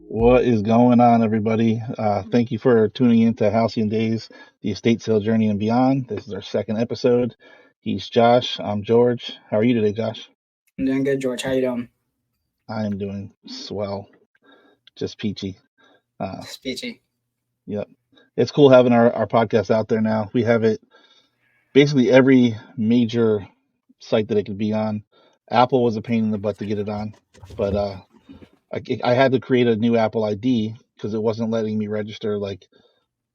What is going on, everybody? Thank you for tuning in to Halcyon Days, the estate sale journey and beyond. This is our second episode. He's Josh. I'm George. How are you today, Josh? I'm doing good, George. How you doing? I am doing swell, just peachy. Uh, Speechy. yep. It's cool having our podcast out there now. We have it basically every major site that it could be on. Apple was a pain in the butt to get it on, but I had to create a new Apple ID because it wasn't letting me register like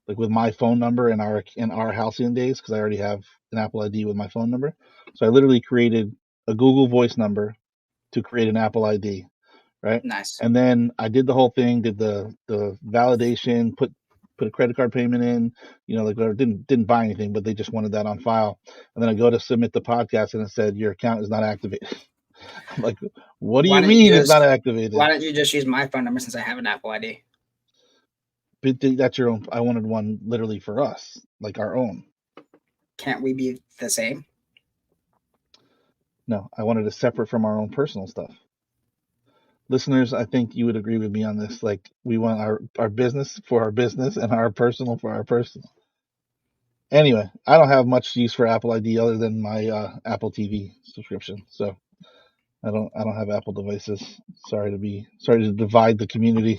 with my phone number in our Halcyon days because I already have an Apple ID with my phone number. So I literally created a Google Voice number to create an Apple ID, right? Nice. And then I did the whole thing, did the validation, put a credit card payment in, like I didn't buy anything, but they just wanted that on file. And then I go to submit the podcast and it said your account is not activated. I'm like, what do Why you don't you mean it's not just activated? Why don't you just use my phone number since I have an Apple ID? But that's your own. I wanted one literally for us, like our own. Can't we be the same? No, I wanted it separate from our own personal stuff. Listeners, I think you would agree with me on this. Like, we want our business for our business and our personal for our personal. Anyway, I don't have much use for Apple ID other than my Apple TV subscription. So I don't have Apple devices. Sorry to divide the community.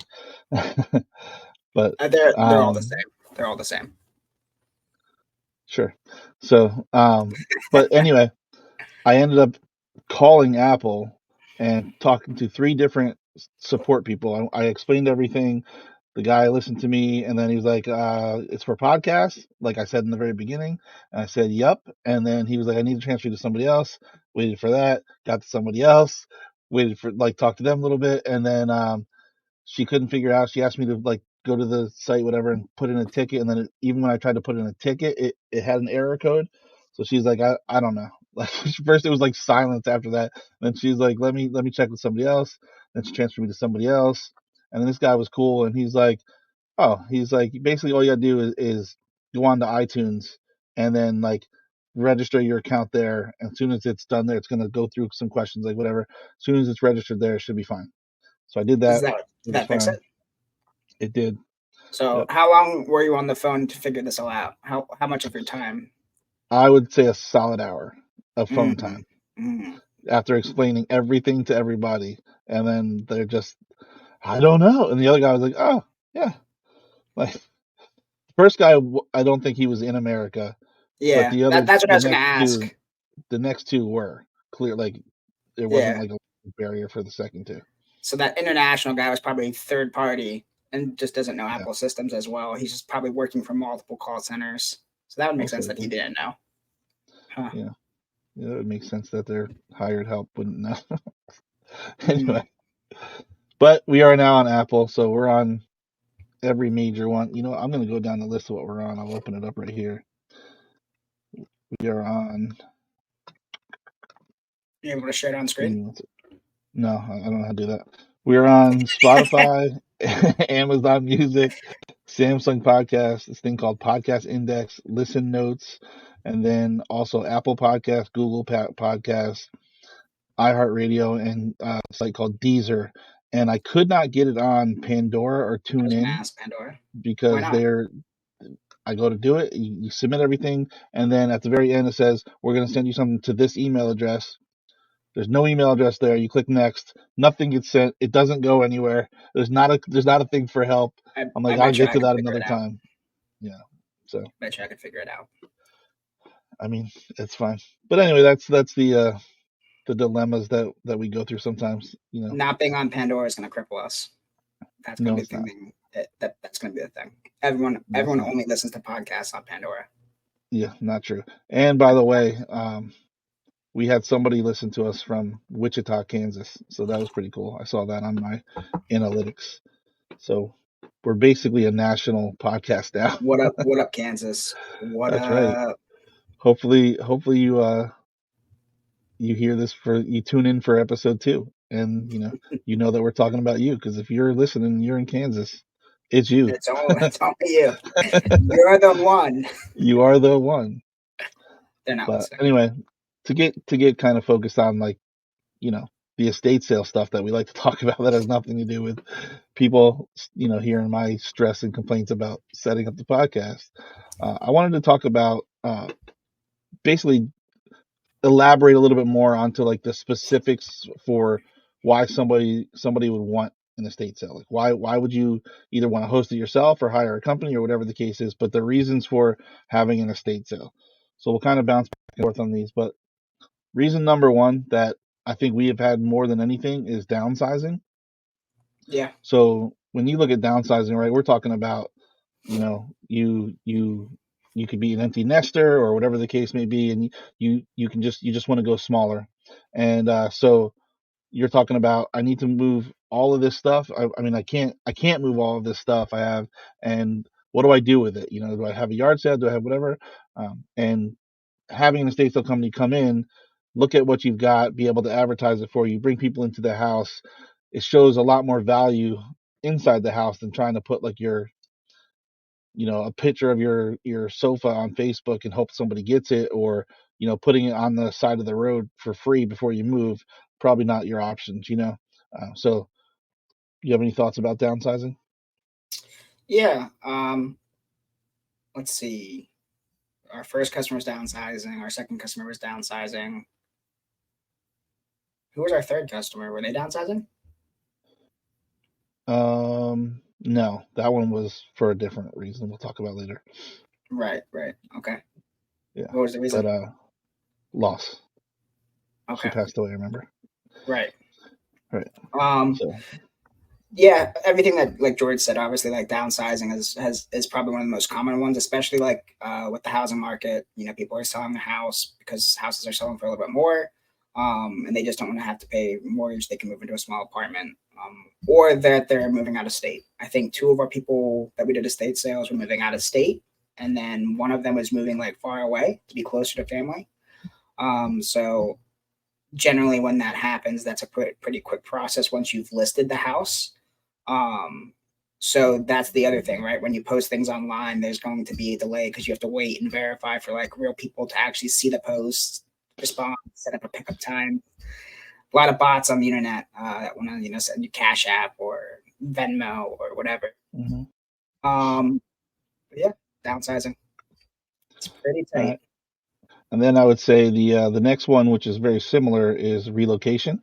But They're all the um, same. They're all the same. sure. So but anyway, I ended up calling Apple and talking to three different support people. I explained everything. The guy listened to me, and then he was like, "It's for podcasts," like I said in the very beginning. And I said, "Yup." And then he was like, "I need to transfer you to somebody else." Waited for that. Got to somebody else. Waited for talk to them a little bit, and then she couldn't figure out. She asked me to go to the site, whatever, and put in a ticket. And then even when I tried to put in a ticket, it had an error code. So she's like, I don't know. Like first it was like silence after that. Then she's like, let me check with somebody else. Then she transferred me to somebody else. And then this guy was cool, and he's like, basically all you gotta do is go on to iTunes and then register your account there. And as soon as it's done there, it's gonna go through some questions, like whatever. As soon as it's registered there, it should be fine. So I did Is that. that It was that fix fine. it? It did. So Yep. how long were you on the phone to figure this all out? How much of your time? I would say a solid hour of phone Mm-hmm. time Mm-hmm. after explaining everything to everybody. And then they're just, I don't know. And the other guy was like, oh, yeah. Like, the first guy, I don't think he was in America, but Yeah, that's what I the was gonna next two, ask. the next two were clear. Like, there wasn't Yeah. like a barrier for the second two. So that international guy was probably third party and just doesn't know Yeah, Apple systems as well. He's just probably working for multiple call centers. So that would make most sense that he likely. didn't know. Huh. Yeah. Yeah, it would make sense that their hired help wouldn't know. Mm. Anyway, but we are now on Apple, so we're on every major one. I'm going to go down the list of what we're on. I'll open it up right here. We are on. You able to share it on screen? No, I don't know how to do that. We're on Spotify, Amazon Music, Samsung Podcast, this thing called Podcast Index, Listen Notes, and then also Apple Podcast, Google Podcast, iHeartRadio, and a site called Deezer. And I could not get it on Pandora or I was gonna TuneIn ask Pandora. Why because not? I go to do it, you submit everything, and then at the very end it says, we're going to send you something to this email address. There's no email address there. You click next, nothing gets sent. It doesn't go anywhere. There's not a thing for help. I'm I like, I'll bet you get I to could that figure another it out. time. Yeah. So Bet you I could figure it out. I mean, it's fine. But anyway, that's the dilemmas that we go through sometimes. Not being on Pandora is gonna cripple us. That's gonna No, be the it's not. thing. That's gonna be the thing. Everyone No, it's everyone not. only listens to podcasts on Pandora. Yeah, not true. And by the way, we had somebody listen to us from Wichita, Kansas. So that was pretty cool. I saw that on my analytics. So we're basically a national podcast now. What up? What up, Kansas? What That's right. up? Hopefully you hear this you tune in for episode 2, and you know that we're talking about you, because if you're listening, you're in Kansas. It's you. It's only you. You're the one. You are the one. They're not But listening. anyway, to get kind of focused on, you know the estate sale stuff that we like to talk about that has nothing to do with people, hearing my stress and complaints about setting up the podcast. I wanted to talk about basically elaborate a little bit more onto like the specifics for why somebody would want an estate sale. Like why would you either want to host it yourself or hire a company or whatever the case is, but the reasons for having an estate sale. So we'll kind of bounce back and forth on these, but reason number one that I think we have had more than anything is downsizing. Yeah. So when you look at downsizing, right, we're talking about, you could be an empty nester or whatever the case may be, and you just want to go smaller. And so you're talking about I need to move all of this stuff. I mean I can't move all of this stuff I have, and what do I do with it? Do I have a yard sale? Do I have whatever? And having an estate sale company come in, look at what you've got, be able to advertise it for you, bring people into the house. It shows a lot more value inside the house than trying to put like a picture of your sofa on Facebook and hope somebody gets it, or putting it on the side of the road for free before you move. Probably not your options. So, you have any thoughts about downsizing? Yeah. Let's see. Our first customer was downsizing. Our second customer was downsizing. Who was our third customer? Were they downsizing? No, that one was for a different reason. We'll talk about later. Right. Right. Okay. Yeah, What was the but reason? loss. She Okay. passed away. Remember? Right. Right. Um. So. Yeah. Everything that like George said, obviously, like downsizing is probably one of the most common ones, especially like with the housing market. People are selling their house because houses are selling for a little bit more. And they just don't want to have to pay mortgage. They can move into a small apartment, or that they're moving out of state. I think two of our people that we did estate sales were moving out of state, and then one of them was moving like far away to be closer to family. So generally, when that happens, that's a pretty quick process once you've listed the house. Um, so that's the other thing, right? When you post things online, there's going to be a delay because you have to wait and verify for like real people to actually see the post, respond, set up a pickup time. A lot of bots on the internet that want to send you Cash App or Venmo or whatever. Mhm. Um, but yeah, downsizing. It's pretty All tight. right. And then I would say the next one, which is very similar, is relocation.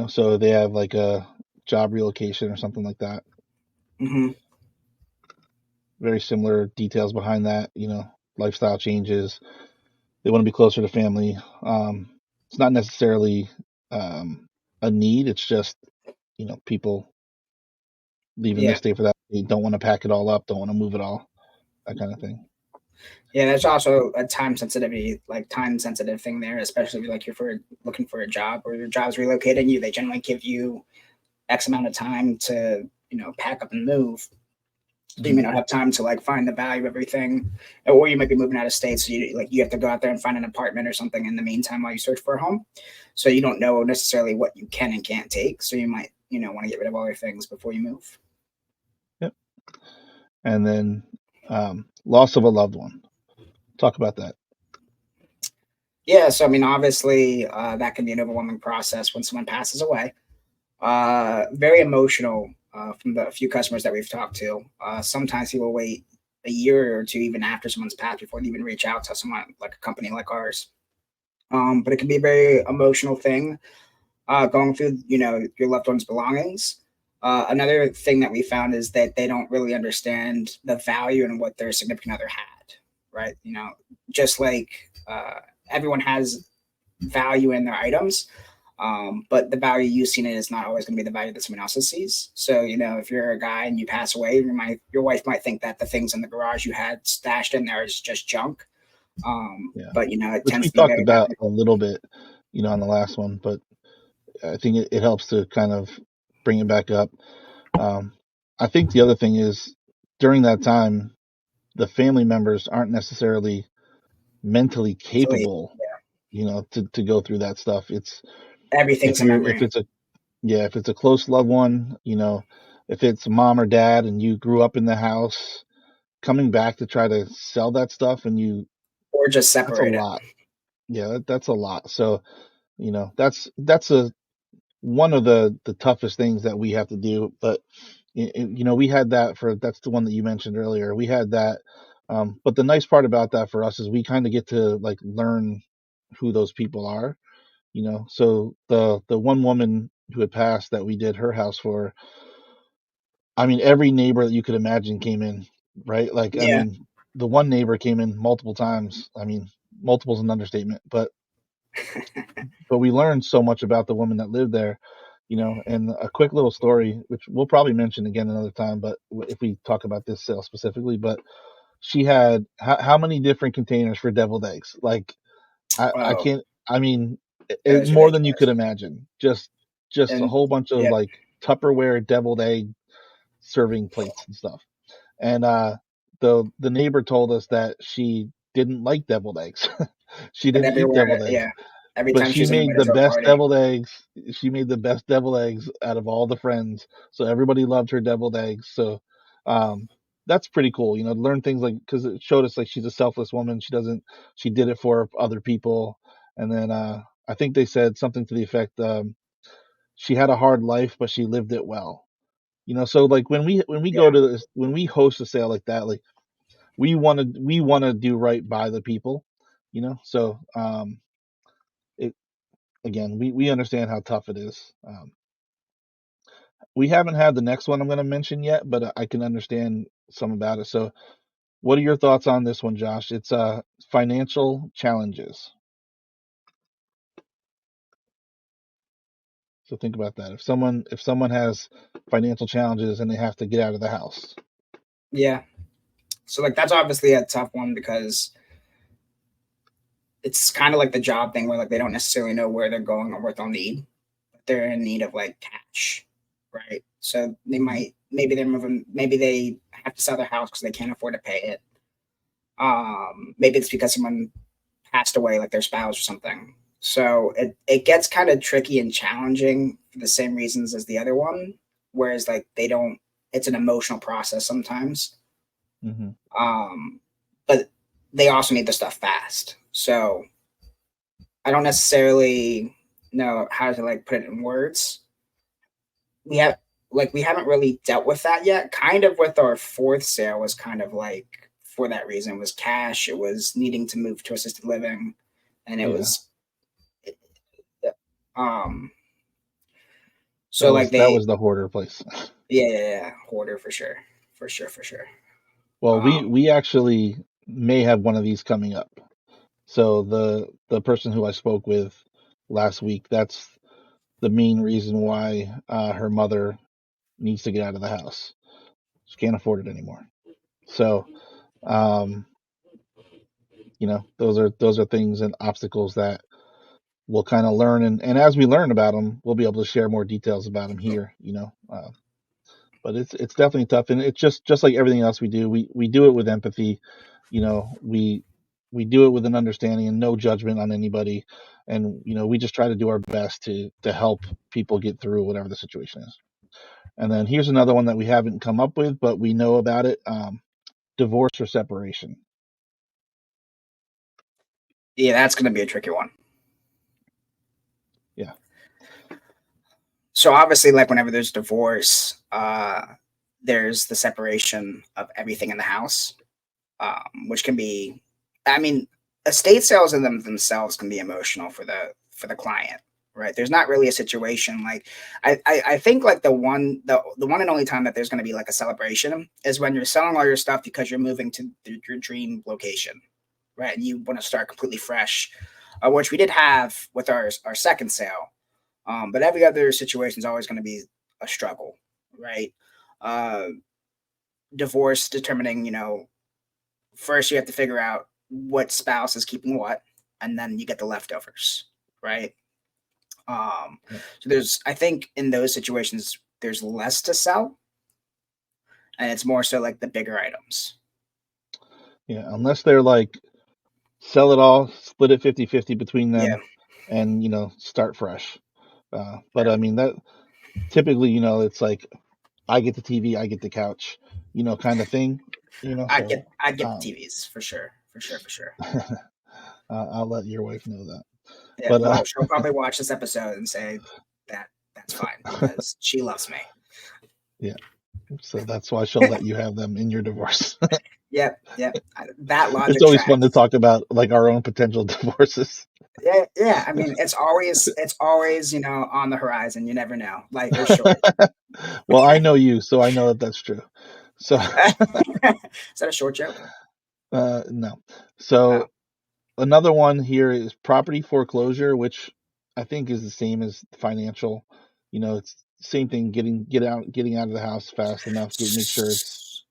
So they have like a job relocation or something like that. Hmm. Very similar details behind that. Lifestyle changes. They want to be closer to family. It's not necessarily a need. It's just people leaving Yeah, this day for that. They don't want to pack it all up. Don't want to move it all. That kind of thing. yeah. There's also a time sensitive thing there, especially if like you're looking for a job or your job's relocating you. They generally give you X amount of time to pack up and move. So you Hmm. may not have time to like find the value of everything, or you might be moving out of state, so you have to go out there and find an apartment or something in the meantime while you search for a home. So you don't know necessarily what you can and can't take. So you might want to get rid of all your things before you move. Yep. And then loss of a loved one. Talk about that. Yeah. So I mean, obviously, that can be an overwhelming process when someone passes away. Very emotional from the few customers that we've talked to. Sometimes people wait a year or two even after someone's passed before they even reach out to someone like a company like ours. But it can be a very emotional thing going through your loved one's belongings. Another thing that we found is that they don't really understand the value in what their significant other had, right? Just like everyone has value in their items, but the value you see in it is not always going to be the value that someone else sees. So, if you're a guy and you pass away, your wife might think that the things in the garage you had stashed in there is just junk. Yeah. But it Which tends we to be talked very about a valuable. little bit, on the last one, but I think it helps to kind of bring it back up. Um, I think the other thing is during that time, the family members aren't necessarily mentally Mentally, capable, to go through that stuff. It's if everything's a you're if memory. it's a yeah, if it's a close loved one, if it's mom or dad and you grew up in the house, coming back to try to sell that stuff and Or just that's a separate it. lot. Yeah, that's a lot. So, that's a one of the toughest things that we have to do. But we had that for that's the one that you mentioned earlier. We had that, but the nice part about that for us is we kind of get to like learn who those people are. So the one woman who had passed that we did her house for, I mean, every neighbor that you could imagine came in, right? Like, I Yeah. mean, the one neighbor came in multiple times. I mean, multiple is an understatement, but we learned so much about the woman that lived there, and a quick little story, which we'll probably mention again another time, but if we talk about this sale specifically, but she had how many different containers for deviled eggs? Like, I Oh, can't, I mean, it was more than you could ridiculous. imagine. Just a And whole bunch of yeah, like Tupperware deviled egg serving plates and stuff. And the neighbor told us that she didn't like deviled eggs. She but didn't eat deviled everywhere, eggs, yeah, every but time she she's made the invited to a best party. deviled eggs. She made the best deviled eggs out of all the friends. So everybody loved her deviled eggs. So um, that's pretty cool, to learn things like because it showed us like she's a selfless woman. She did it for other people. And then I think they said something to the effect, she had a hard life, but she lived it well. So like when we go Yeah, to this, when we host a sale like that, like we want to do right by the people. So it again, we understand how tough it is. We haven't had the next one I'm going to mention yet, but I can understand some about it. So what are your thoughts on this one, Josh? It's financial challenges. So think about that. If someone has financial challenges and they have to get out of the house. yeah. So like that's obviously a tough one because it's kind of like the job thing where like they don't necessarily know where they're going or what they'll need. But they're in need of like cash, right? So they Mhm. might maybe they're moving, maybe they have to sell their house because they can't afford to pay it. Maybe it's because someone passed away, like their spouse or something. So it gets kind of tricky and challenging for the same reasons as the other one. Whereas like they don't, it's an emotional process sometimes. Mhm. Um, but they also need the stuff fast. So I don't necessarily know how to like put it in words. We have we haven't really dealt with that yet. Kind of with our fourth sale was kind of like for that reason. It was cash. It was needing to move to assisted living, and it Yeah, was um. that So like was that they, was the hoarder place. yeah, hoarder for sure. Well, we Um, we actually may have one of these coming up. So the person who I spoke with last week, that's the main reason why her mother needs to get out of the house. She can't afford it anymore. So, um, those are things and obstacles that we'll kind of learn, and as we learn about them, we'll be able to share more details about them here. But it's definitely tough, and it's just like everything else we do. We do it with empathy. We do it with an understanding and no judgment on anybody, and we just try to do our best to help people get through whatever the situation is. And then here's another one that we haven't come up with, but we know about it: divorce or separation. yeah, that's gonna be a tricky one. Yeah, So obviously, like whenever there's divorce, there's the separation of everything in the house, which can be, I mean, estate sales in themselves can be emotional for the client, right? There's not really a situation like I think like the one and only time that there's going to be like a celebration is when you're selling all your stuff because you're moving to your dream location, right? And you want to start completely fresh, which we did have with our second sale. But every other situation is always going to be a struggle, right? Uh, Divorce determining, first you have to figure out what spouse is keeping what, and then you get the leftovers, right? Um, yeah, so there's, I think, in those situations, there's less to sell, and it's more so like the bigger items. yeah. Unless they're like sell it all, split it 50-50 between Yeah, them, and start fresh. But I mean that typically, it's like I get the TV, I get the couch, kind of thing. So I'd get the um, TVs for sure, for sure, for sure. I'll let your wife know that. Yeah, But well, she'll probably watch this episode and say that It's fine because she loves me. Yeah. So that's why she'll let you have them in your divorce. Yep, yep. That It's logic always fun to tracks. talk about like our own potential divorces. Yeah, yeah. I mean, it's always on the horizon. You never know, life is short. Well, I know you, so I know that that's true. So, Is that a short joke? no. Oh, So another one here is property foreclosure, which I think is the same as financial. It's same thing. Getting out of the house fast enough. Make sure it's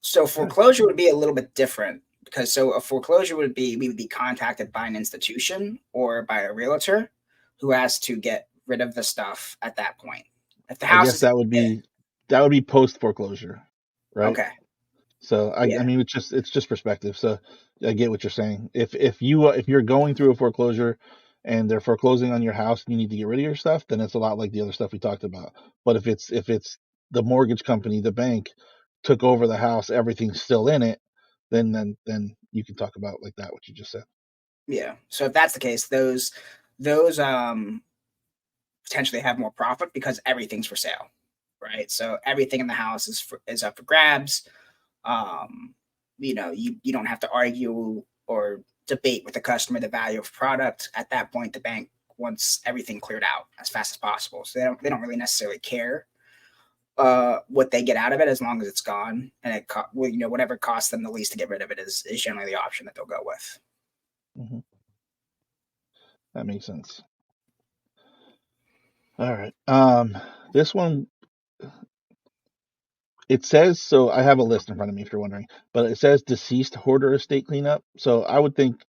so good. foreclosure would be a little bit different because so a foreclosure would be we would be contacted by an institution or by a realtor who has to get rid of the stuff at that point. If the I house guess is that would be post foreclosure, right? okay, So I yeah, mean it's just perspective. So I get what you're saying. If you're going through a foreclosure and they're foreclosing on your house and you need to get rid of your stuff, then it's a lot like the other stuff we talked about. But if it's the mortgage company, the bank took over the house, everything's still in it, then you can talk about like that what you just said. yeah. So if that's the case, those potentially have more profit because everything's for sale, right? So everything in the house is up for grabs. Um, you don't have to argue or debate with the customer the value of product. At that point, the bank wants everything cleared out as fast as possible. So they don't really necessarily care what they get out of it as long as it's gone, and whatever costs them the least to get rid of it is generally the option that they'll go with. Hmm. That makes sense. All right. This one, it says, so I have a list in front of me if you're wondering, but it says deceased hoarder estate cleanup. So I would think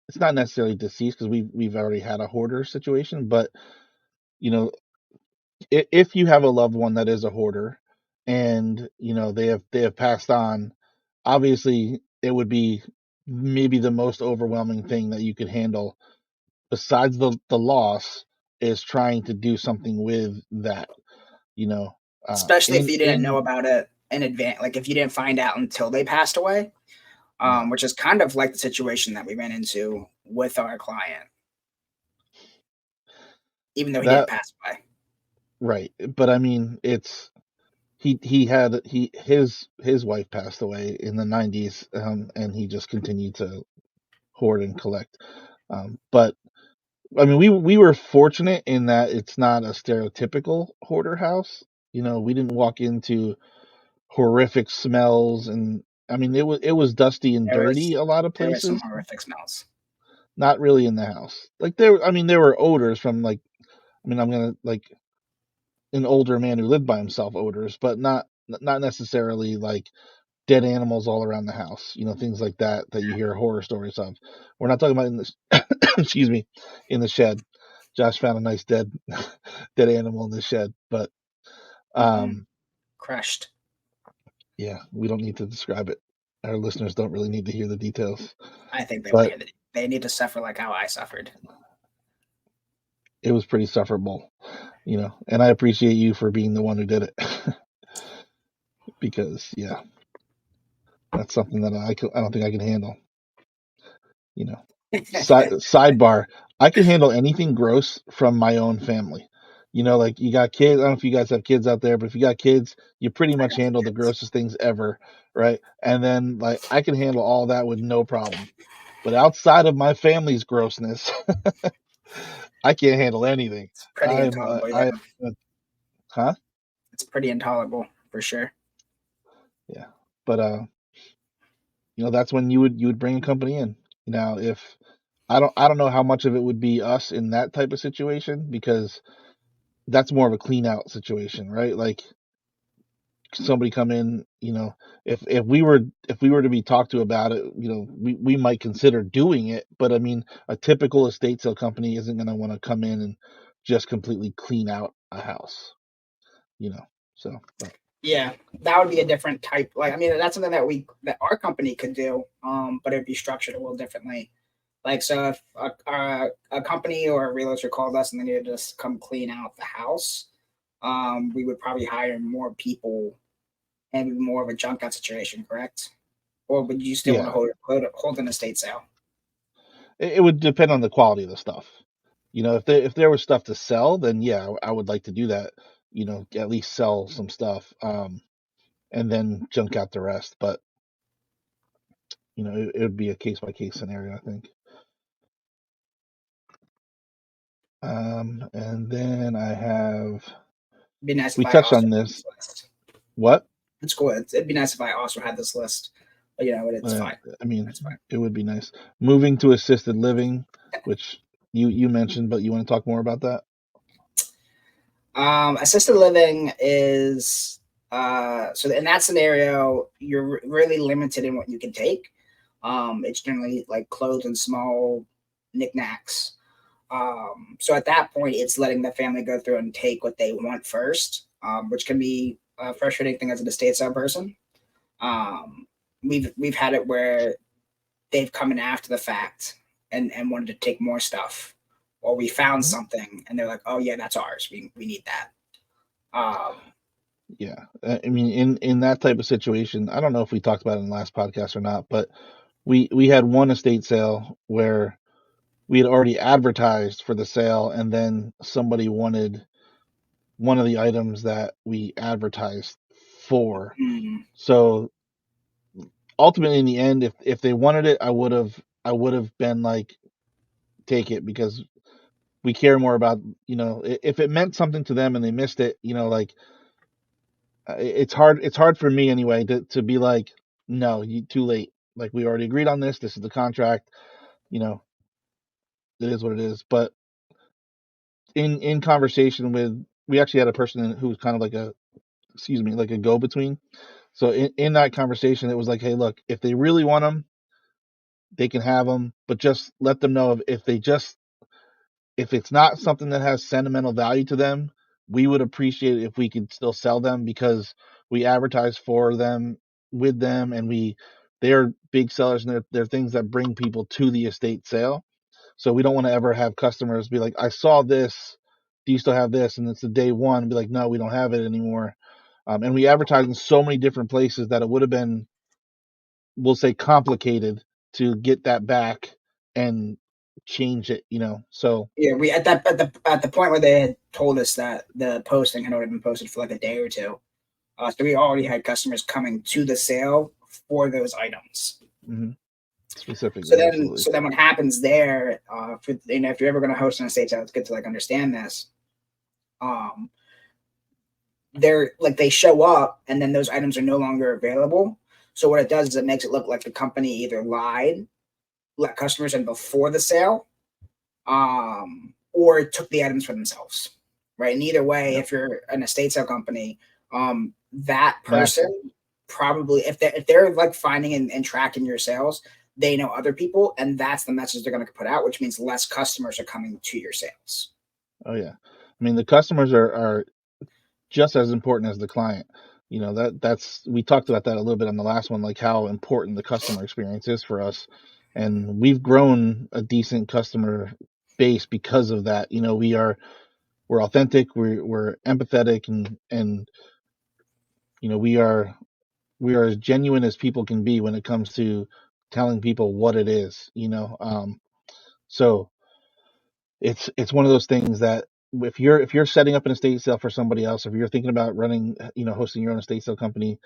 it's not necessarily deceased because we've already had a hoarder situation, but you know, if you have a loved one that is a hoarder and they have passed on, obviously it would be maybe the most overwhelming thing that you could handle besides the loss is trying to do something with that, you know, Especially if in you didn't know in about it in advance, like if you didn't find out until they passed away, right. which is kind of like the situation that we ran into with our client, even though he didn't That pass away. right. But I mean, it's he had his wife passed away in the 90s, and he just continued to hoard and collect. But I mean, we were fortunate in that it's not a stereotypical hoarder house. We didn't walk into horrific smells, and I mean, it was dusty and There dirty was a lot of there was some places. horrific smells. Not really in the house. Like I mean, there were odors from like, I mean, I'm gonna like an older man who lived by himself odors, but not necessarily like dead animals all around the house. Things like that you hear horror stories of. We're not talking about in this. Excuse me, in the shed. Josh found a nice dead animal in the shed, but Hmm. um, Crushed. yeah, we don't need to describe it. Our listeners don't really need to hear the details, I think they want to but hear that. They need to suffer like how I suffered. it was pretty sufferable, and I appreciate you for being the one who did it. Because yeah, that's something that I don't think I can handle. You know, sidebar, I can handle anything gross from my own family. Like you got kids. I don't know if you guys have kids out there, but if you got kids, you pretty I much got two handle the kids. grossest things ever, right? And then like I can handle all that with no problem. But outside of my family's grossness, I can't handle anything. It's pretty intolerable. Yeah, Huh? it's pretty intolerable for sure. Yeah. But that's when you would bring a company in. Now, if I don't know how much of it would be us in that type of situation because that's more of a clean out situation, right? Like somebody come in, if we were to be talked to about it, we might consider doing it, but I mean, a typical estate sale company isn't going to want to come in and just completely clean out a house, you know. So, but Yeah, that would be a different type. Like, I mean, that's something that our company could do, but it'd be structured a little differently. Like, so if a company or a realtor called us and they needed to just come clean out the house, we would probably hire more people and be more of a junk out situation, correct? Or would you still want to yeah, hold an estate sale? it would depend on the quality of the stuff. If there was stuff to sell, then yeah, I would like to do that. At least sell some stuff, and then junk out the rest. But it would be a case by case scenario, I think. And then I have It'd be nice if we I touched also on had this. this list. What? It's cool. It'd be nice if I also had this list, but it's Uh, fine. I mean, That's fine. it would be nice. Moving to assisted living, which you mentioned, but you want to talk more about that? Assisted living is so in that scenario, you're really limited in what you can take. It's generally like clothes and small knickknacks. So at that point, it's letting the family go through and take what they want first, which can be a frustrating thing as an estate sale person. Um, we've had it where they've come in after the fact and wanted to take more stuff, or we found Mhm. something and they're like, "Oh yeah, that's ours. We need that." Um, Yeah, I mean, in that type of situation, I don't know if we talked about it in the last podcast or not, but we had one estate sale where we had already advertised for the sale, and then somebody wanted one of the items that we advertised for. mm, So ultimately, in the end, if they wanted it, I would have been like, take it, because we care more about, if it meant something to them and they missed it, like, it's hard for me anyway to be like, no, you too late. Like, we already agreed on this. This is the contract. You know, it is what it is. But in conversation with, we actually had a person who was kind of like a, excuse me, like a go between. So in that conversation, it was like, hey, look, if they really want them, they can have them, but just let them know, if it's not something that has sentimental value to them, we would appreciate it if we could still sell them, because we advertise for them, with them, and they're big sellers, and they're things that bring people to the estate sale. So we don't want to ever have customers be like, I saw this, do you still have this? And it's the day one, and be like, no, we don't have it anymore. And we advertise in so many different places that it would have been, we'll say, complicated to get that back and change it. So yeah, we at the point where they had told us that the posting had already been posted for like a day or two. So we already had customers coming to the sale for those items. mhm, So specifically, then, absolutely. so then what happens there? If you're ever going to host an estate sale, it's good to like understand this. Um, they're like they show up, and then those items are no longer available. So what it does is it makes it look like the company either lied, let customers in before the sale, or took the items for themselves. Right. And either way, Yep. if you're an estate sale company, that Massive. person probably, if they're like finding and tracking your sales, they know other people, and that's the message they're going to put out, which means less customers are coming to your sales. Oh yeah. I mean, the customers are just as important as the client. That's we talked about that a little bit on the last one, like how important the customer experience is for us. And we've grown a decent customer base because of that. We're authentic, we're empathetic, and we are as genuine as people can be when it comes to telling people what it is. So it's one of those things that, if you're setting up an estate sale for somebody else, if you're thinking about running, hosting your own estate sale company,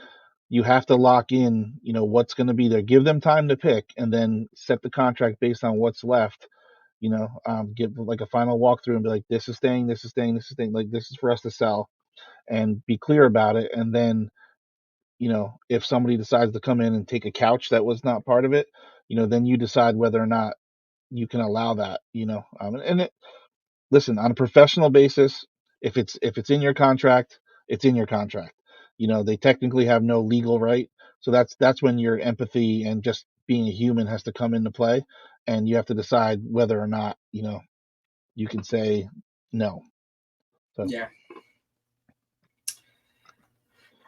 you have to lock in, what's going to be there. Give them time to pick, and then set the contract based on what's left. Give like a final walkthrough and be like, this is staying, this is staying, this is staying. Like, this is for us to sell, and be clear about it. And then, if somebody decides to come in and take a couch that was not part of it, then you decide whether or not you can allow that. Listen, on a professional basis, if it's in your contract, it's in your contract. They technically have no legal right. So that's when your empathy and just being a human has to come into play, and you have to decide whether or not, you can say no. So Yeah.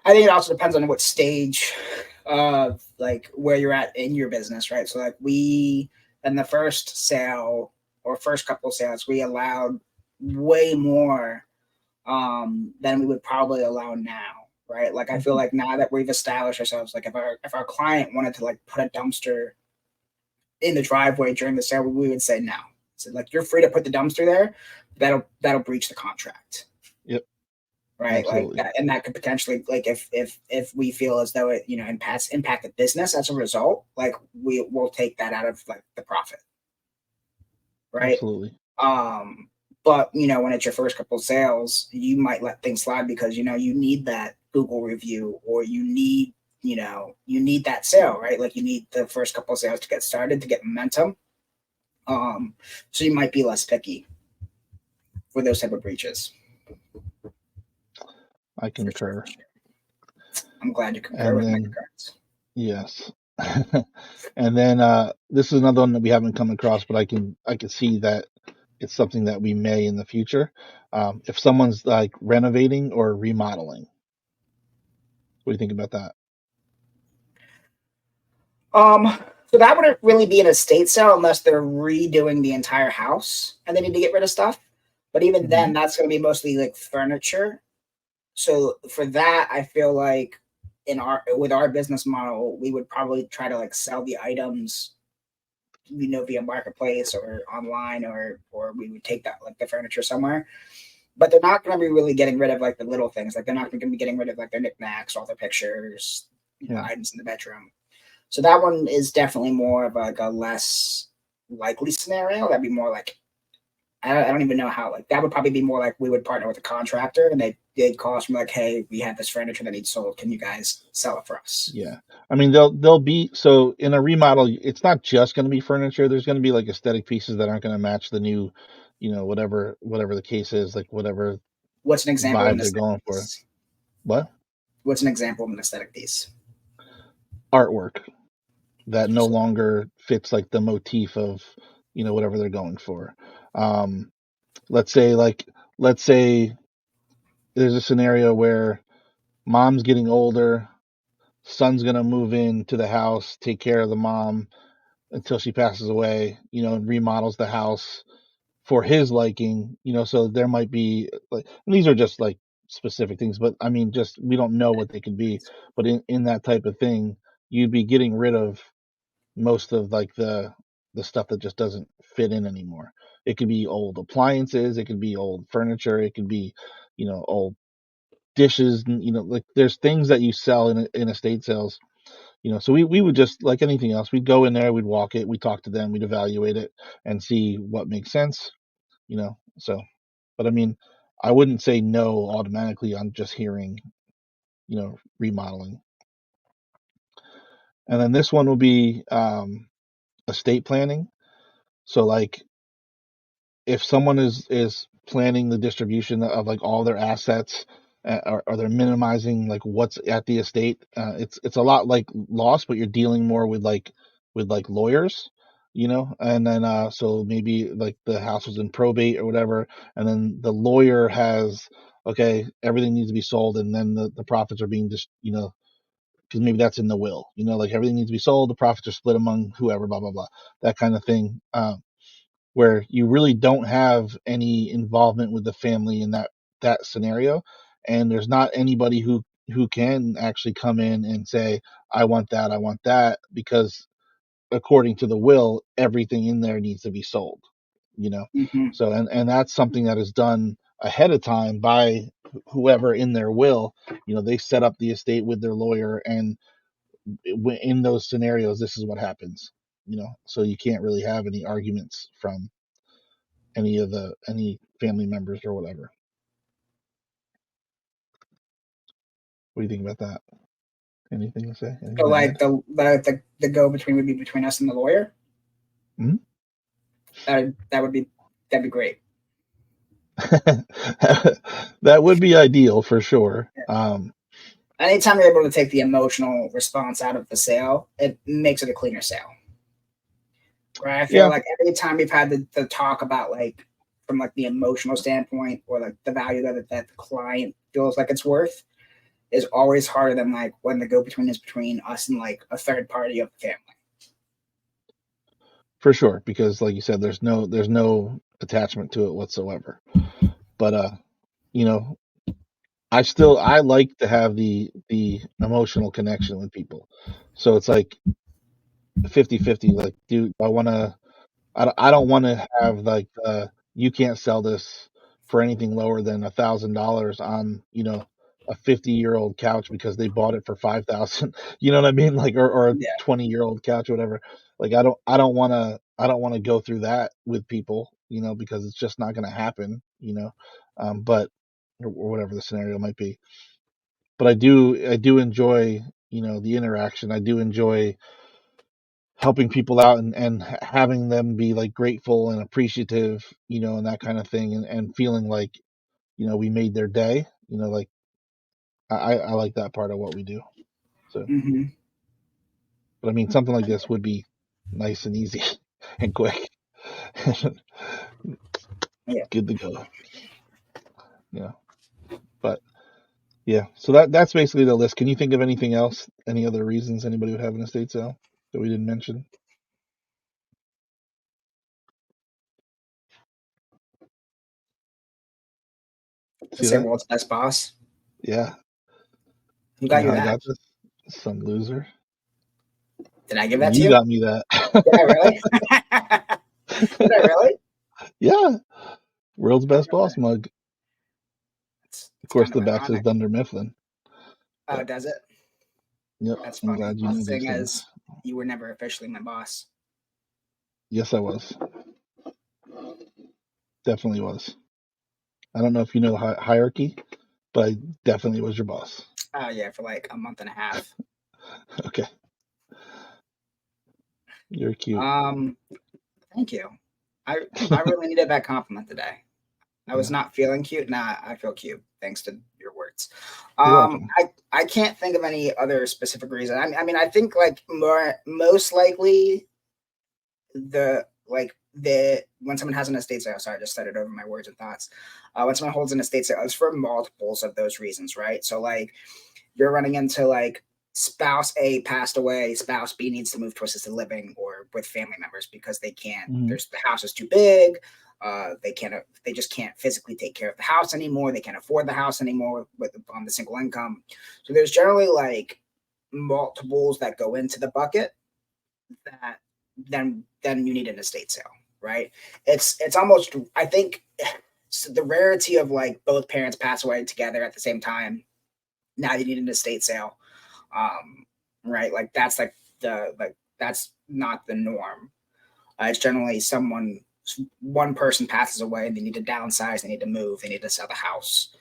I think it also depends on what stage of like where you're at in your business, right? So like we in the first sale or first couple of sales, we allowed way more than we would probably allow now, right? Like I feel mhm, like now that we've established ourselves, like if our client wanted to like put a dumpster in the driveway during the sale, we would say no. So like you're free to put the dumpster there. That'll breach the contract, Yep. right? Like Absolutely. that, and that could potentially like if we feel as though it impact the business as a result, like we will take that out of like the profit, right? Absolutely. Um, but when it's your first couple of sales, you might let things slide because you need that Google review, or you need that sale, right? Like you need the first couple of sales to get started to get momentum. So you might be less picky for those type of breaches, I for sure. concur. For sure. I'm glad you concur And with my then concurrence. yes. And then this is another one that we haven't come across, but I can see that it's something that we may in the future. If someone's like renovating or remodeling, what do you think about that? So that wouldn't really be an estate sale unless they're redoing the entire house and they need to get rid of stuff. But even Hmm. then, that's going to be mostly like furniture. So for that, I feel like in our with our business model, we would probably try to like sell the items, via marketplace or online, or we would take that like the furniture somewhere. But they're not going to be really getting rid of like the little things. Like they're not going to be getting rid of like their knickknacks, all their pictures, Yeah. items in the bedroom. So that one is definitely more of like a less likely scenario. That'd be more like I don't even know how. Like that would probably be more like we would partner with a contractor, and they'd call us from like, hey, we have this furniture that needs sold. Can you guys sell it for us? Yeah. I mean, they'll be so in a remodel, it's not just going to be furniture. There's going to be like aesthetic pieces that aren't going to match the new, whatever the case is, like whatever What's an example of vibe an they're aesthetic going for. piece? What? What's an example of an aesthetic piece? Artwork that no So, longer fits like the motif of, whatever they're going for. Um, let's say like let's say there's a scenario where mom's getting older, son's gonna move into the house, take care of the mom until she passes away, and remodels the house for his liking, so there might be like and these are just like specific things, but I mean just we don't know what they could be, but in that type of thing, you'd be getting rid of most of like the stuff that just doesn't fit in anymore. It could be old appliances, it could be old furniture, it could be, old dishes, and like there's things that you sell in estate sales. So we would just like anything else, we'd go in there, we'd walk it, we'd talk to them, we'd evaluate it and see what makes sense, so but I mean, I wouldn't say no automatically on just hearing, remodeling. And then this one will be estate planning. So like if someone is planning the distribution of like all their assets, or they're minimizing like what's at the estate, it's a lot like loss, but you're dealing more with like lawyers, and then so maybe like the house was in probate or whatever, and then the lawyer has, okay, everything needs to be sold, and then the profits are being just, because maybe that's in the will, like everything needs to be sold, the profits are split among whoever, blah blah blah, that kind of thing. Where you really don't have any involvement with the family in that scenario, and there's not anybody who can actually come in and say, I want that, because according to the will, everything in there needs to be sold, you know mm-hmm. so and that's something that is done ahead of time by whoever in their will. They set up the estate with their lawyer, and in those scenarios, this is what happens. So you can't really have any arguments from any family members or whatever. What do you think about that? Anything to say? So Anything to like add? the go between would be between us and the lawyer. Hmm. That would be that'd be great. That would be ideal for sure. Anytime you're able to take the emotional response out of the sale, it makes it a cleaner sale. Right. I feel Yeah, like every time we've had the talk about like from like the emotional standpoint or like the value that the client feels like it's worth is always harder than like when the go between is between us and like a third party of the family. for sure. Because like you said, there's no attachment to it whatsoever. But you know, I like to have the emotional connection with people. So it's like 50-50. Like, do I want to? I don't want to have like you can't sell this for anything lower than $1,000 on a 50-year-old couch because they bought it for 5,000. You know what I mean? Like or a Yeah. 20-year-old couch or whatever. Like I don't want to go through that with people, because it's just not going to happen. But or whatever the scenario might be. But I do enjoy the interaction. I do enjoy helping people out and having them be like grateful and appreciative, and that kind of thing, and feeling like we made their day. Like I like that part of what we do. So, Hmm. but I mean, something like this would be nice and easy and quick, Yeah. good to go. Yeah, but yeah, so that's basically the list. Can you think of anything else? Any other reasons anybody would have an estate sale that we didn't mention? Let's See say that? world's best boss. Yeah. Who You got know you how I that? got this? Some loser. Did I give that to You you? got me that. Did I really? Did I really? Yeah. World's I don't best remember boss that. mug. Of It's course, kind of the back says ironic. Dunder Mifflin. Oh, But does it? yep, That's I'm funny. glad you know these Seeing things. as you were never officially my boss. Yes, I was. Definitely was. I don't know if you know hierarchy, but I definitely was your boss. Oh yeah, for like a month and a half. Okay. You're cute. Um, Thank you. I I really needed that compliment today. I was Yeah. not feeling cute. Now I feel cute thanks to your words. You're welcome. I can't think of any other specific reason. I mean, I think like most likely the like the when someone has an estate sale. Sorry, I just started over my words and thoughts. When someone holds an estate sale, it's for multiples of those reasons, right? So like you're running into like spouse A passed away, spouse B needs to move to assisted living or with family members because they can't. Hmm. There's the house is too big. They can't. They just can't physically take care of the house anymore. They can't afford the house anymore with on the single income. So there's generally like multiples that go into the bucket that then you need an estate sale, right? It's almost I think the rarity of like both parents pass away together at the same time. Now you need an estate sale, right? Like that's like the like that's not the norm. It's generally one person passes away and they need to downsize, they need to move, they need to sell the house.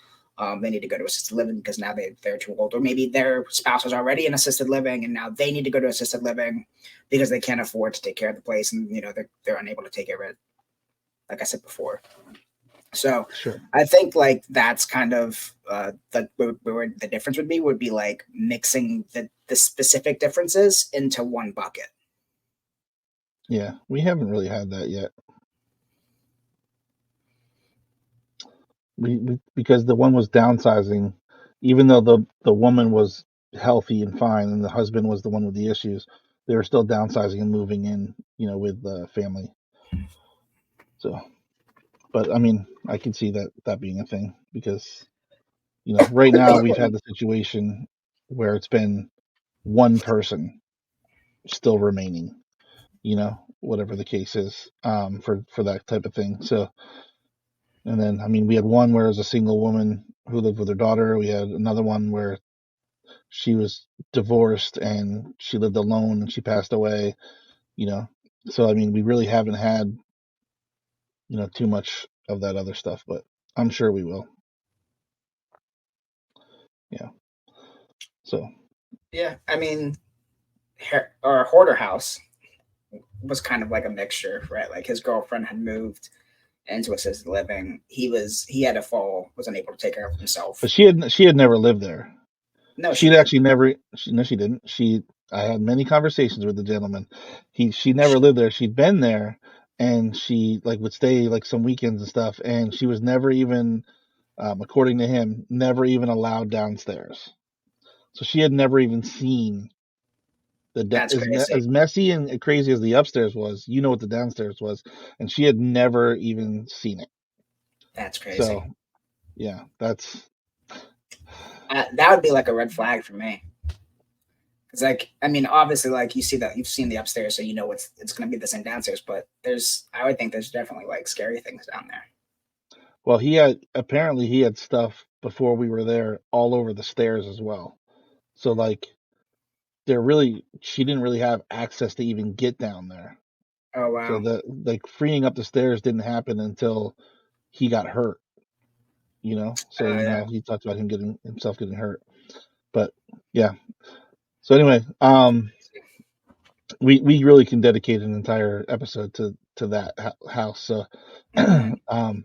They need to go to assisted living because now they're too old, or maybe their spouse was already in assisted living and now they need to go to assisted living because they can't afford to take care of the place and they're unable to take care of it. Like I said before, so Sure. I think like that's kind of where the difference would be like mixing the specific differences into one bucket. Yeah, we haven't really had that yet. Because the one was downsizing, even though the woman was healthy and fine, and the husband was the one with the issues, they were still downsizing and moving in, with the family. So, but I mean, I can see that being a thing because right now we've had the situation where it's been one person still remaining, whatever the case is, for that type of thing. So, and then I mean, we had one where it was a single woman who lived with her daughter. We had another one where she was divorced and she lived alone and she passed away, you know. So I mean, we really haven't had, too much of that other stuff, but I'm sure we will. Yeah. So, Yeah, I mean, our hoarder house was kind of like a mixture, right? Like his girlfriend had moved into assisted living. He had a fall, was unable to take care of but himself. she had never lived there. No, she She'd did. actually never. No, she didn't. I had many conversations with the gentleman. She never lived there. She'd been there, and she like would stay like some weekends and stuff. And she was never even, according to him, never even allowed downstairs. So she had never even seen That's crazy. as messy and crazy as the upstairs was. You know what the downstairs was, and she had never even seen it. That's So crazy. yeah, that's That would be like a red flag for me. Because like I mean, obviously, like you see that you've seen the upstairs, so you know it's going to be the same downstairs. But there's I would think there's definitely like scary things down there. Well, he had stuff before we were there all over the stairs as well. So like she didn't really have access to even get down there. Oh So wow. the like freeing up the stairs didn't happen until he got hurt, you know. So you know Yeah. how he talked about him getting himself getting hurt. But yeah. So anyway, we really can dedicate an entire episode to that house. So Hmm. um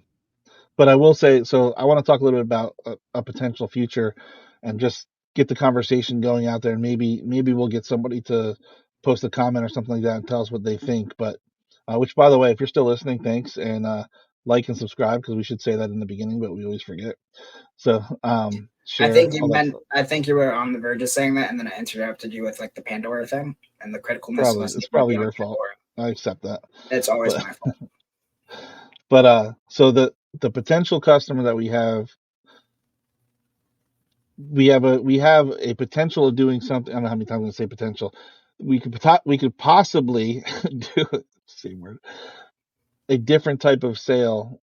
but I will say, so I want to talk a little bit about a potential future and just get the conversation going out there. And maybe we'll get somebody to post a comment or something like that and tell us what they think. But which, by the way, if you're still listening, thanks. And like and subscribe because we should say that in the beginning, but we always forget. So share all that stuff. I think you were on the verge of saying that, and then I interrupted you with like the Pandora thing and the criticalness of us It's needing to probably be on your fault. Pandora. I accept that. It's always But my fault. so the potential customer that we have a potential of doing something. I don't know how many times I'm going to say potential. We could possibly do same word, a different type of sale,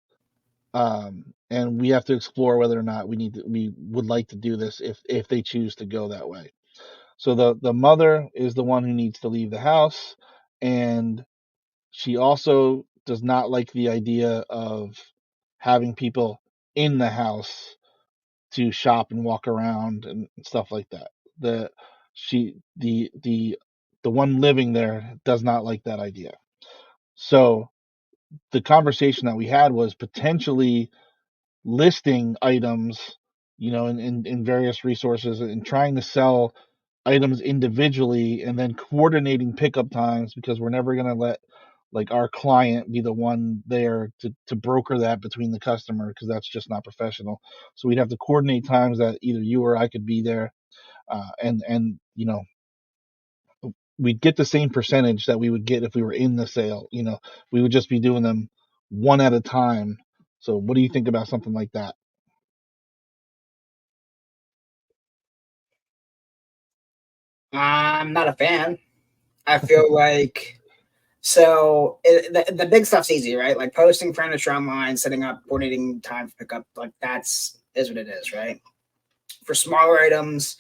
and we have to explore whether or not we would like to do this if they choose to go that way. So the mother is the one who needs to leave the house, and she also does not like the idea of having people in the house to shop and walk around and stuff like that. The she the one living there does not like that idea. So the conversation that we had was potentially listing items, in various resources and trying to sell items individually and then coordinating pickup times because we're never going to let like our client be the one there to broker that between the customer because that's just not professional. So we'd have to coordinate times that either you or I could be there, and we'd get the same percentage that we would get if we were in the sale. We would just be doing them one at a time. So what do you think about something like that? I'm not a fan. I feel like the big stuff's easy, right? Like posting furniture online, setting up, coordinating time for pickup, like that's is what it is, right? For smaller items,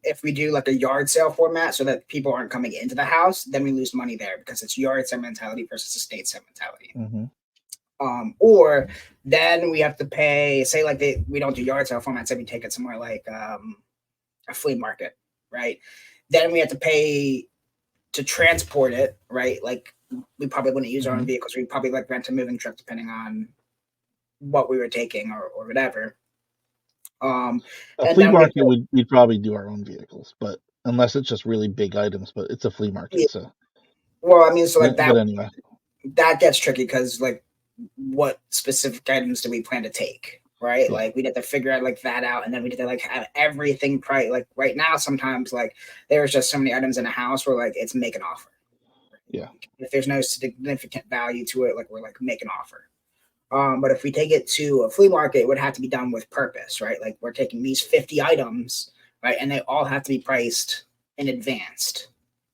if we do like a yard sale format so that people aren't coming into the house, then we lose money there because it's yard sale mentality versus estate sale mentality. Hmm. Or then we have to pay, say like we don't do yard sale format, say we take it somewhere like a flea market, right? Then we have to pay to transport it, right? Like we probably wouldn't use our own Hmm. vehicles. We'd probably like rent a moving truck depending on what we were taking or whatever. Um, A and flea then we have market to, we'd probably do our own vehicles, but unless it's just really big items, but it's a flea yeah, market, so well, I mean, so like but anyway, that gets tricky because like what specific items do we plan to take? Right, yeah, like we'd have to figure out like that out, and then we'd have to like have everything price. Like right now, sometimes like there's just so many items in a house where like it's make an offer. yeah, If there's no significant value to it, like we're like make an offer. But if we take it to a flea market, it would have to be done with purpose, right? Like we're taking these 50 items, right? And they all have to be priced in advance,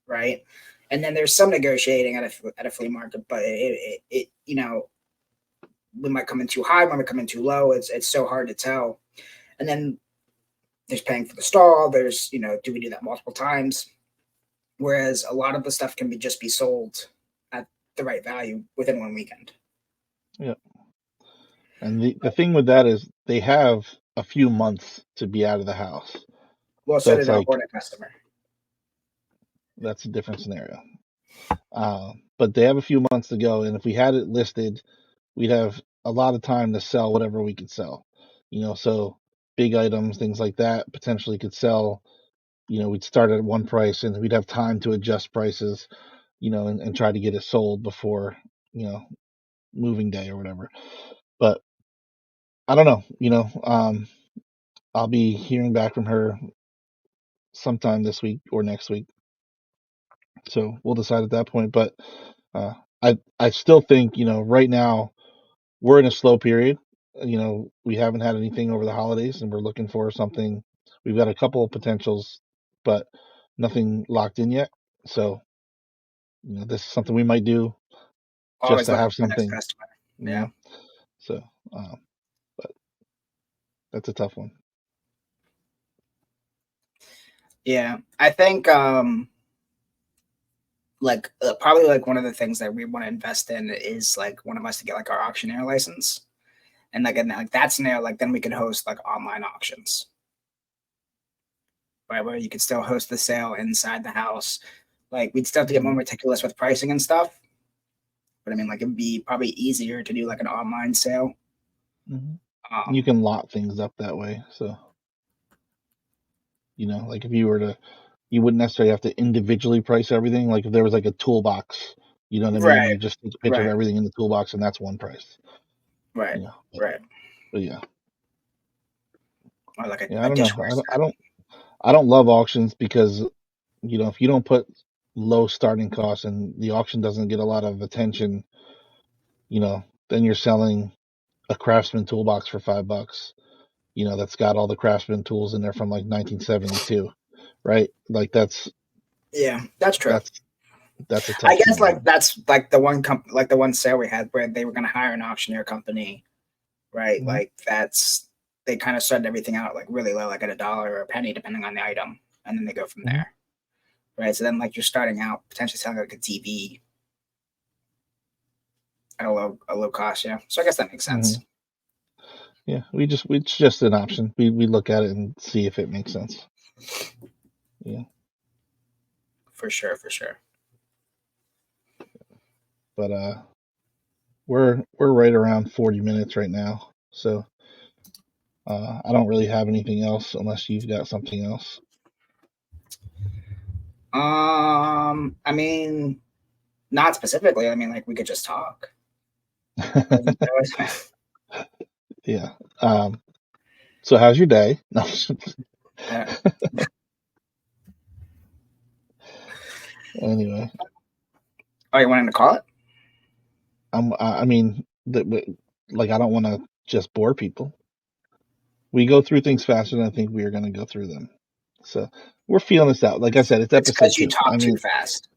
right? And then there's some negotiating at a flea market, but we might come in too high, we might come in too low. It's so hard to tell. And then there's paying for the stall. There's do we do that multiple times? Whereas a lot of the stuff can just be sold at the right value within one weekend. yeah. And the thing with that is they have a few months to be out of the house, Well, so so it's did our like Hornet customer. that's a different scenario. But they have a few months to go, and if we had it listed, we'd have a lot of time to sell whatever we could sell. So big items, things like that, potentially could sell. We'd start at one price, and we'd have time to adjust prices, and try to get it sold before, you know, moving day or whatever. But I don't know, I'll be hearing back from her sometime this week or next week. So we'll decide at that point. But uh, I still think, right now we're in a slow period. We haven't had anything over the holidays, and we're looking for something. We've got a couple of potentials, but nothing locked in yet. So, this is something we might do just Always to looking have for the next something, customer. you Yeah. know. So, but that's a tough one. Yeah. I think like probably like one of the things that we want to invest in is like one of us to get like our auctioneer license. And like, and like that scenario, like then we could host like online auctions, right? Where you could still host the sale inside the house. Like we'd still have to get more Mhm. meticulous with pricing and stuff. But I mean, like it'd be probably easier to do like an online sale. Mhm. You Um, can lot things up that way. So, like if you were to, you wouldn't necessarily have to individually price everything. Like if there was like a toolbox, you know what I mean? right, You just take a picture of right, everything in the toolbox and that's one price. right, You know. But, right. but yeah. Or like Yeah, I a don't know. dishware I don't I set. don't I don't love auctions because, if you don't put low starting costs and the auction doesn't get a lot of attention, you know, then you're selling a Craftsman toolbox for $5. That's got all the Craftsman tools in there from like 1972, right? Like Yeah, that's true. that's that's a I tough guess thing. like that's like the one sale we had where they were going to hire an auctioneer company, right? Hmm. Like that's they kind of started everything out like really low, like at a dollar or a penny, depending on the item, and then they go from Hmm. there, right? So then like you're starting out potentially selling like a TV at a low cost, yeah. So I guess that makes sense Hmm. Yeah, it's just an option. We look at it and see if it makes sense. Yeah, for sure, for sure. but we're right around 40 minutes right now, so I don't really have anything else unless you've got something else. I mean, not specifically. I mean, like we could just talk. Yeah. So how's your day? No. uh, Anyway, oh, you wanting to call it? I mean, like I don't want to just bore people. We go through things faster than I think we are going to go through them. So we're feeling this out. Like I said, it's It's episode because you 2. I talk too mean, fast.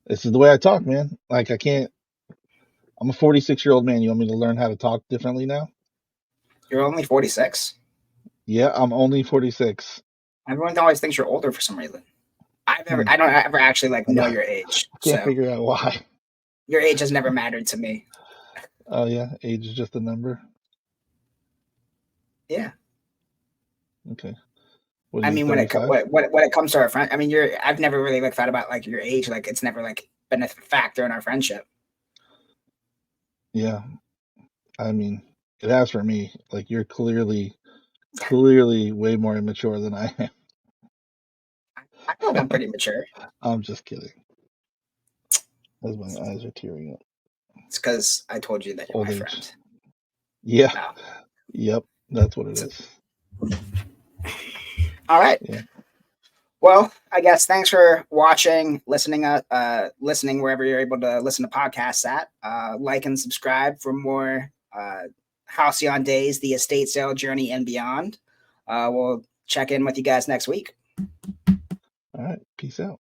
this is the way I talk, man. Like I can't. I'm a 46-year-old man. You want me to learn how to talk differently now? You're only 46. Yeah, I'm only 46. Everyone always thinks you're older for some reason. Hmm. I don't ever actually like I know know. your age, I can't so figure out why. your age has never mattered to me. Oh yeah, age is just a number. Yeah, Okay. What are I you, mean when 35? it comes to our friend, I mean I've never really like thought about like your age, like it's never like been a factor in our friendship. Yeah. I mean, it has for me. Like you're clearly way more immature than I am. I feel like I'm pretty mature. I'm just kidding. As my eyes are tearing up. It's because I told you that you're my Old age. friend. Yeah. No. Yep. That's what it is. All right. Yeah. Well, I guess thanks for watching, listening wherever you're able to listen to podcasts at. Like and subscribe for more Halcyon Days, the estate sale journey, and beyond. We'll check in with you guys next week. All right. Peace out.